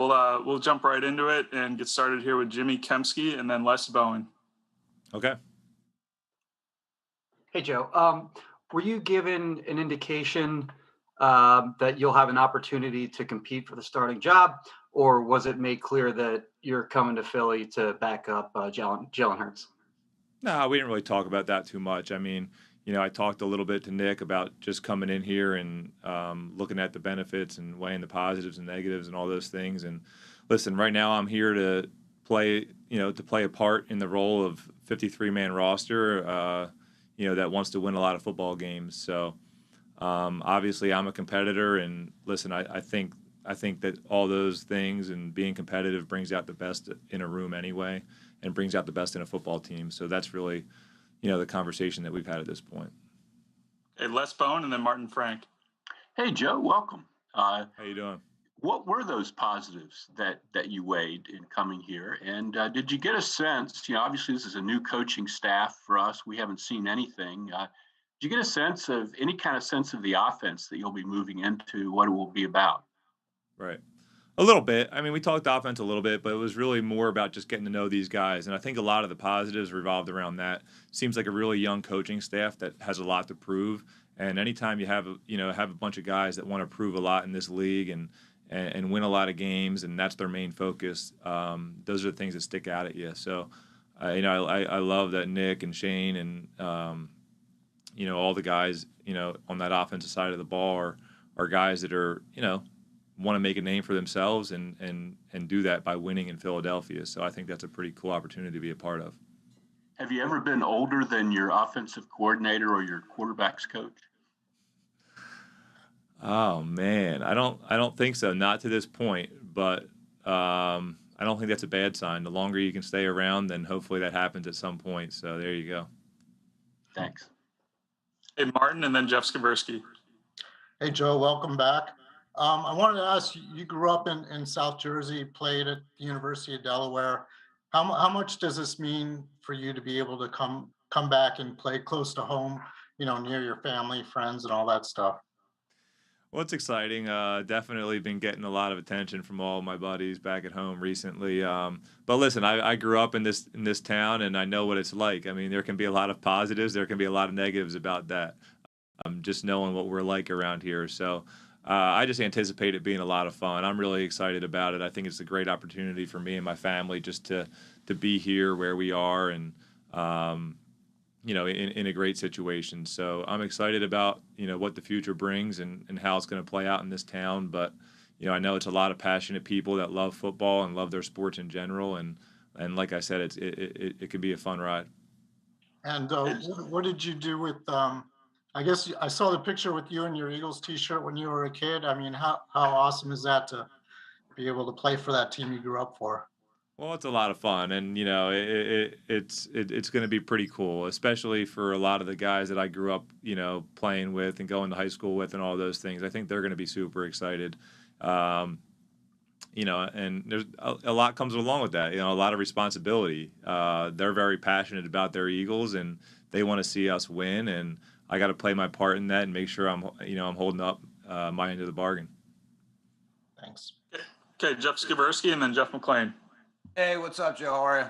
We'll jump right into it and get started here with Jimmy Kempski and then Les Bowen. Okay. Hey, Joe. Were you given an indication that you'll have an opportunity to compete for the starting job, or was it made clear that you're coming to Philly to back up Jalen Hurts? No, we didn't really talk about that too much. I mean, I talked a little bit to Nick about just coming in here and looking at the benefits and weighing the positives and negatives and all those things. And listen, right now I'm here to play a part in the role of 53-man roster, that wants to win a lot of football games. So obviously I'm a competitor, and listen, I think that all those things and being competitive brings out the best in a room anyway, and brings out the best in a football team. So that's really, the conversation that we've had at this point. Okay, Les Bowen and then Martin Frank. Hey, Joe, welcome. How you doing? What were those positives that you weighed in coming here? And did you get a sense, obviously this is a new coaching staff for us. We haven't seen anything. Did you get a sense of any kind of sense of the offense that you'll be moving into, what it will be about? Right. A little bit. I mean, we talked offense a little bit, but it was really more about just getting to know these guys. And I think a lot of the positives revolved around that. Seems like a really young coaching staff that has a lot to prove. And anytime you have a bunch of guys that want to prove a lot in this league and win a lot of games, and that's their main focus, those are the things that stick out at you. So, I love that Nick and Shane and, all the guys, on that offensive side of the ball are guys that are, want to make a name for themselves and do that by winning in Philadelphia. So I think that's a pretty cool opportunity to be a part of. Have you ever been older than your offensive coordinator or your quarterback's coach? Oh man, I don't think so. Not to this point, but I don't think that's a bad sign. The longer you can stay around, then hopefully that happens at some point. So there you go. Thanks. Hey, Martin and then Jeff Skversky. Hey, Joe, welcome back. I wanted to ask you grew up in South Jersey, played at the University of Delaware. How much does this mean for you to be able to come back and play close to home, near your family, friends, and all that stuff? Well, it's exciting. Definitely been getting a lot of attention from all my buddies back at home recently. But listen, I grew up in this town, and I know what it's like. I mean, there can be a lot of positives, there can be a lot of negatives about that. Just knowing what we're like around here. So I just anticipate it being a lot of fun. I'm really excited about it. I think it's a great opportunity for me and my family just to be here where we are and, in a great situation. So I'm excited about, what the future brings and how it's going to play out in this town. But, I know it's a lot of passionate people that love football and love their sports in general. And like I said, it can be a fun ride. And what did you do with I guess I saw the picture with you in your Eagles t-shirt when you were a kid. I mean, how awesome is that to be able to play for that team you grew up for? Well, it's a lot of fun, and it's going to be pretty cool, especially for a lot of the guys that I grew up, playing with and going to high school with, and all those things. I think they're going to be super excited. And there's a lot comes along with that. A lot of responsibility. They're very passionate about their Eagles, and they want to see us win, and I got to play my part in that and make sure I'm holding up my end of the bargain. Thanks. Okay, Jeff Skversky and then Jeff McClain. Hey, what's up, Joe? How are you?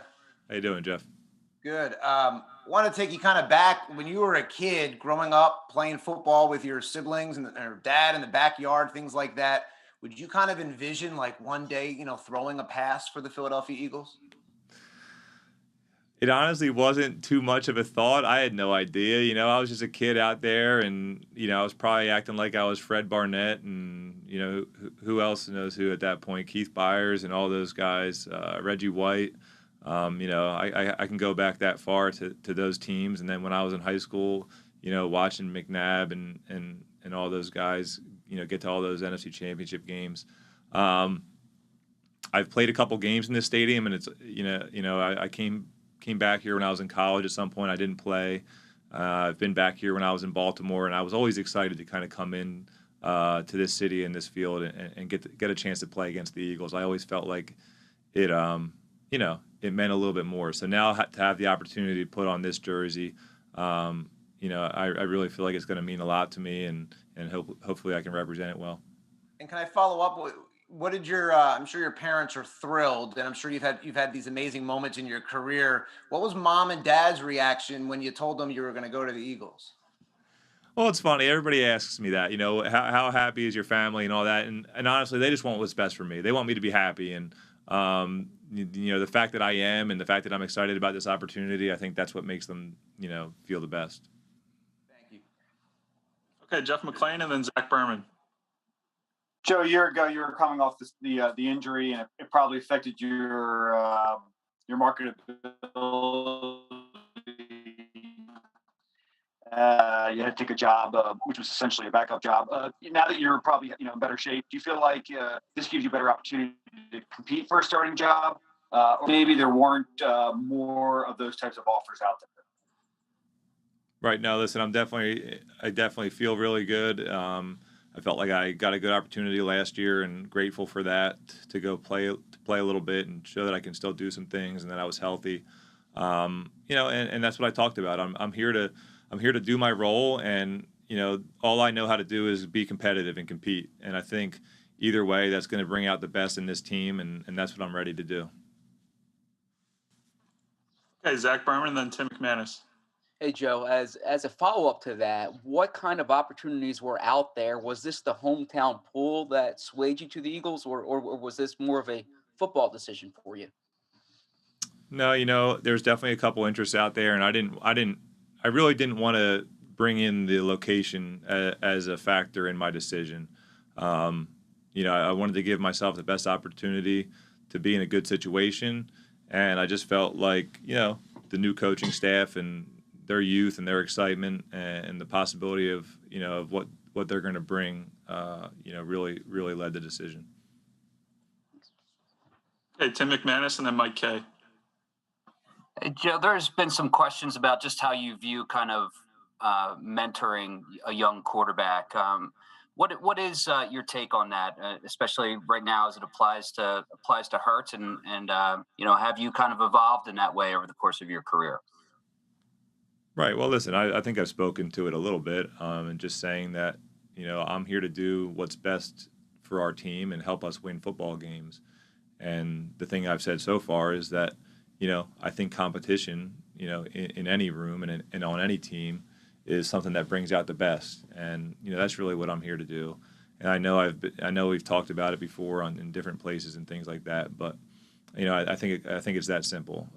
How you doing, Jeff? Good. Want to take you kind of back when you were a kid growing up playing football with your siblings and your dad in the backyard, things like that. Would you kind of envision like one day, throwing a pass for the Philadelphia Eagles? It honestly wasn't too much of a thought. I had no idea. I was just a kid out there, and I was probably acting like I was Fred Barnett, and who else knows who at that point? Keith Byers and all those guys, Reggie White. I can go back that far to those teams, and then when I was in high school, watching McNabb and all those guys, get to all those NFC Championship games. I've played a couple games in this stadium, and it's I came back here when I was in college at some point. I didn't play. I've been back here when I was in Baltimore, and I was always excited to kind of come in to this city and this field and get a chance to play against the Eagles. I always felt like it, it meant a little bit more. So now to have the opportunity to put on this jersey, I really feel like it's going to mean a lot to me, and hopefully I can represent it well. And can I follow up? what did your I'm sure your parents are thrilled, and I'm sure you've had these amazing moments in your career. What was mom and dad's reaction when you told them you were going to go to the Eagles? Well, it's funny. Everybody asks me that, how happy is your family and all that. And honestly, they just want what's best for me. They want me to be happy. And, the fact that I am and the fact that I'm excited about this opportunity, I think that's what makes them, feel the best. Thank you. Okay, Jeff McClain and then Zach Berman. Joe, a year ago, you were coming off the injury, and it probably affected your marketability. You had to take a job, which was essentially a backup job. Now that you're probably in better shape, do you feel like this gives you a better opportunity to compete for a starting job, or maybe there weren't more of those types of offers out there? Right. No, listen, I definitely feel really good. I felt like I got a good opportunity last year and grateful for that to go play a little bit and show that I can still do some things and that I was healthy. And that's what I talked about. I'm here to do my role, and all I know how to do is be competitive and compete. And I think either way, that's going to bring out the best in this team, and that's what I'm ready to do. Okay, Zach Berman and then Tim McManus. Hey, Joe, as a follow-up to that, what kind of opportunities were out there? Was this the hometown pull that swayed you to the Eagles, or was this more of a football decision for you? No, there's definitely a couple interests out there, and I really didn't want to bring in the location as a factor in my decision. I wanted to give myself the best opportunity to be in a good situation, and I just felt like, the new coaching staff and their youth and their excitement and the possibility of what they're going to bring, really led the decision. Okay, Tim McManus and then Mike Kay. Hey, Joe, there's been some questions about just how you view kind of mentoring a young quarterback. What is your take on that, especially right now as it applies to Hurts, and have you kind of evolved in that way over the course of your career? Right. Well, listen, I think I've spoken to it a little bit, and just saying that, I'm here to do what's best for our team and help us win football games. And the thing I've said so far is that, I think competition, in any room and on any team is something that brings out the best. And, that's really what I'm here to do. And I know we've talked about it before in different places and things like that, but, I think it's that simple.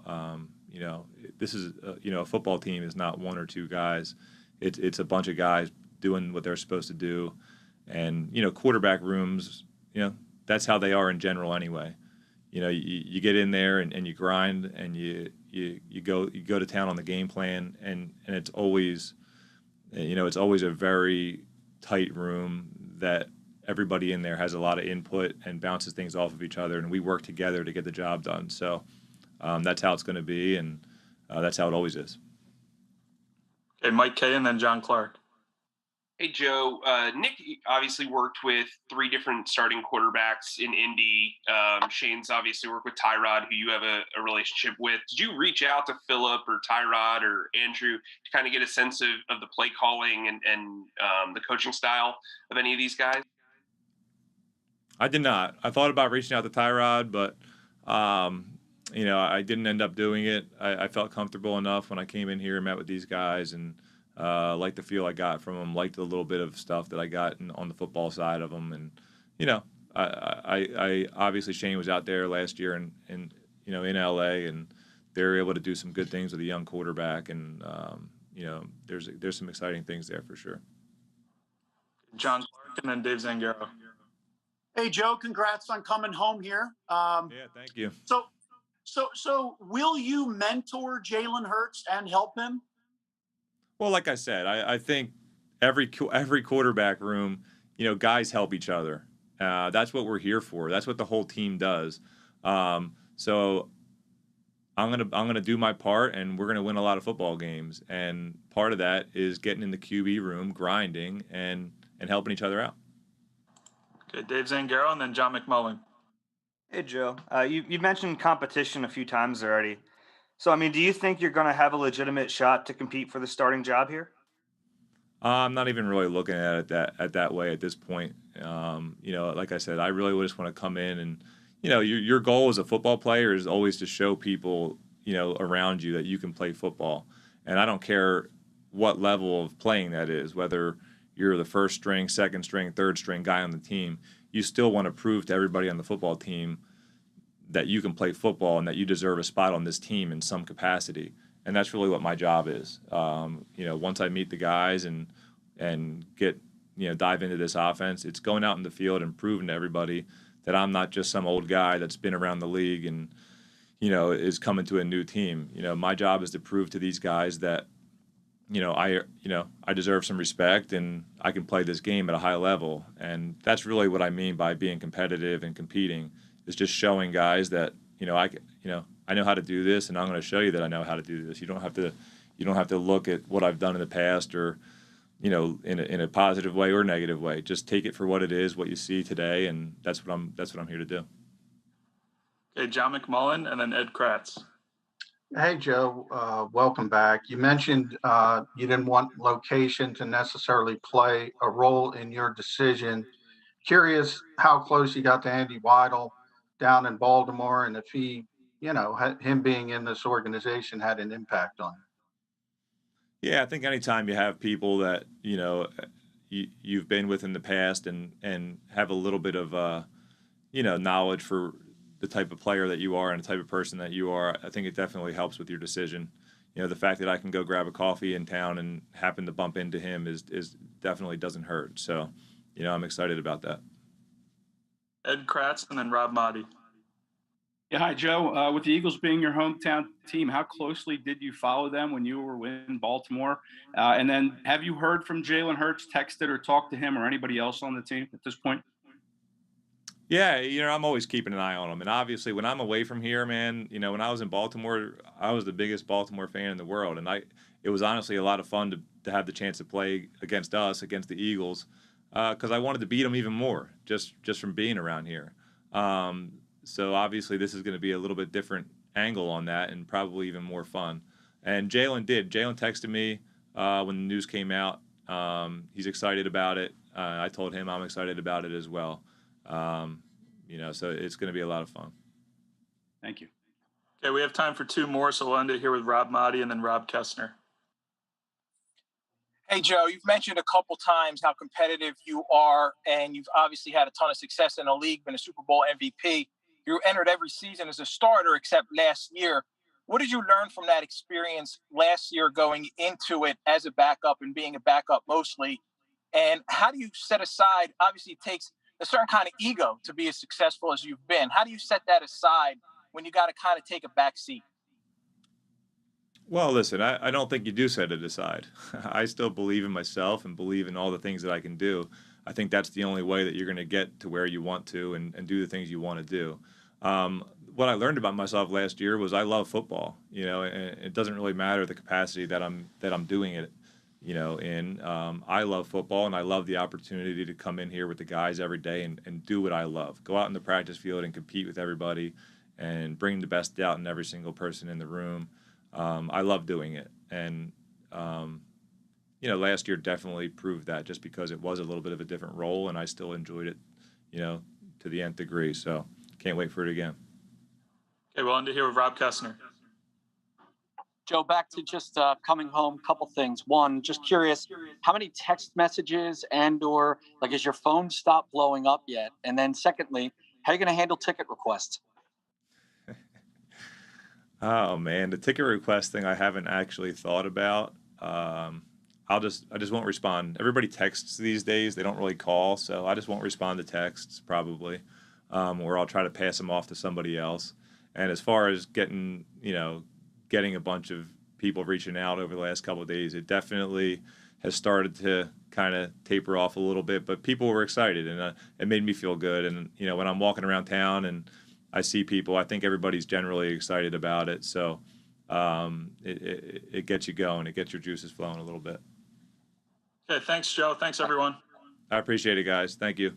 This is, a football team is not one or two guys. It's a bunch of guys doing what they're supposed to do. And, quarterback rooms, that's how they are in general anyway. You get in there and you grind and you go to town on the game plan, and it's always, it's always a very tight room that everybody in there has a lot of input and bounces things off of each other, and we work together to get the job done. So that's how it's going to be, and that's how it always is. Okay, Mike Kay and then John Clark. Hey, Joe. Nick obviously worked with 3 different starting quarterbacks in Indy. Shane's obviously worked with Tyrod, who you have a relationship with. Did you reach out to Phillip or Tyrod or Andrew to kind of get a sense of the play calling and the coaching style of any of these guys? I did not. I thought about reaching out to Tyrod, but I didn't end up doing it. I felt comfortable enough when I came in here and met with these guys, and liked the feel I got from them, liked the little bit of stuff that I got on the football side of them. And, I obviously Shane was out there last year in LA, and they were able to do some good things with a young quarterback. And, there's some exciting things there for sure. John Clark and then Dave Zangaro. Hey, Joe, congrats on coming home here. Yeah, thank you. So will you mentor Jalen Hurts and help him? Well, like I said, I think every quarterback room, guys help each other. That's what we're here for. That's what the whole team does. So I'm gonna do my part, and we're gonna win a lot of football games. And part of that is getting in the QB room, grinding, and helping each other out. Okay, Dave Zangaro and then John McMullen. Hey, Joe. You mentioned competition a few times already. So, do you think you're going to have a legitimate shot to compete for the starting job here? I'm not even really looking at it that way at this point. Like I said, I really just want to come in and, your goal as a football player is always to show people, around you that you can play football. And I don't care what level of playing that is, whether you're the first string, second string, third string guy on the team, you still want to prove to everybody on the football team that you can play football and that you deserve a spot on this team in some capacity. And that's really what my job is. Once I meet the guys and get, dive into this offense, it's going out in the field and proving to everybody that I'm not just some old guy that's been around the league and, is coming to a new team. My job is to prove to these guys that, I deserve some respect and I can play this game at a high level. And that's really what I mean by being competitive and competing, is just showing guys that, I know how to do this and I'm going to show you that I know how to do this. You don't have to look at what I've done in the past or, in a positive way or negative way. Just take it for what it is, what you see today, and that's what I'm here to do. Okay, John McMullen and then Ed Kratz. Hey, Joe, welcome back. You mentioned you didn't want location to necessarily play a role in your decision. Curious how close you got to Andy Weidel down in Baltimore, and if he, him being in this organization had an impact on you. Yeah, I think anytime you have people that, you've been with in the past and have a little bit of, knowledge for the type of player that you are and the type of person that you are, I think it definitely helps with your decision. The fact that I can go grab a coffee in town and happen to bump into him is definitely doesn't hurt. So, I'm excited about that. Ed Kratz and then Rob Motti. Yeah, hi, Joe. With the Eagles being your hometown team, how closely did you follow them when you were in Baltimore? And then have you heard from Jalen Hurts, texted or talked to him or anybody else on the team at this point? Yeah, I'm always keeping an eye on him. And obviously, when I'm away from here, man, when I was in Baltimore, I was the biggest Baltimore fan in the world. And it was honestly a lot of fun to have the chance to play against the Eagles, because I wanted to beat them even more just from being around here. So obviously this is going to be a little bit different angle on that and probably even more fun. And Jalen texted me when the news came out. He's excited about it. I told him I'm excited about it as well. So it's going to be a lot of fun. Thank you. Okay, we have time for two more, so we'll end it here with Rob Motti and then Rob Kessner. Hey, Joe, you've mentioned a couple times how competitive you are, and you've obviously had a ton of success in the league, been a Super Bowl MVP. You entered every season as a starter except last year. What did you learn from that experience last year going into it as a backup and being a backup mostly? And how do you set aside, obviously it takes a certain kind of ego to be as successful as you've been. How do you set that aside when you got to kind of take a back seat? Well, listen, I don't think you do set it aside. I still believe in myself and believe in all the things that I can do. I think that's the only way that you're going to get to where you want to and do the things you want to do. What I learned about myself last year was I love football, and it doesn't really matter the capacity that I'm doing it, in. I love football and I love the opportunity to come in here with the guys every day and do what I love. Go out in the practice field and compete with everybody and bring the best out in every single person in the room. I love doing it. And, last year definitely proved that just because it was a little bit of a different role and I still enjoyed it, to the nth degree. So can't wait for it again. Okay, we'll end it here with Rob Kessner. Joe, back to just coming home, couple things. One, just curious, how many text messages and/or has your phone stopped blowing up yet? And then secondly, how are you going to handle ticket requests? Oh man, the ticket request thing I haven't actually thought about. I just won't respond. Everybody texts these days; they don't really call, so I just won't respond to texts probably, or I'll try to pass them off to somebody else. And as far as getting a bunch of people reaching out over the last couple of days, it definitely has started to kind of taper off a little bit. But people were excited, and it made me feel good. And when I'm walking around town and I see people, I think everybody's generally excited about it. So it gets you going. It gets your juices flowing a little bit. Okay, thanks, Joe. Thanks, everyone. I appreciate it, guys. Thank you.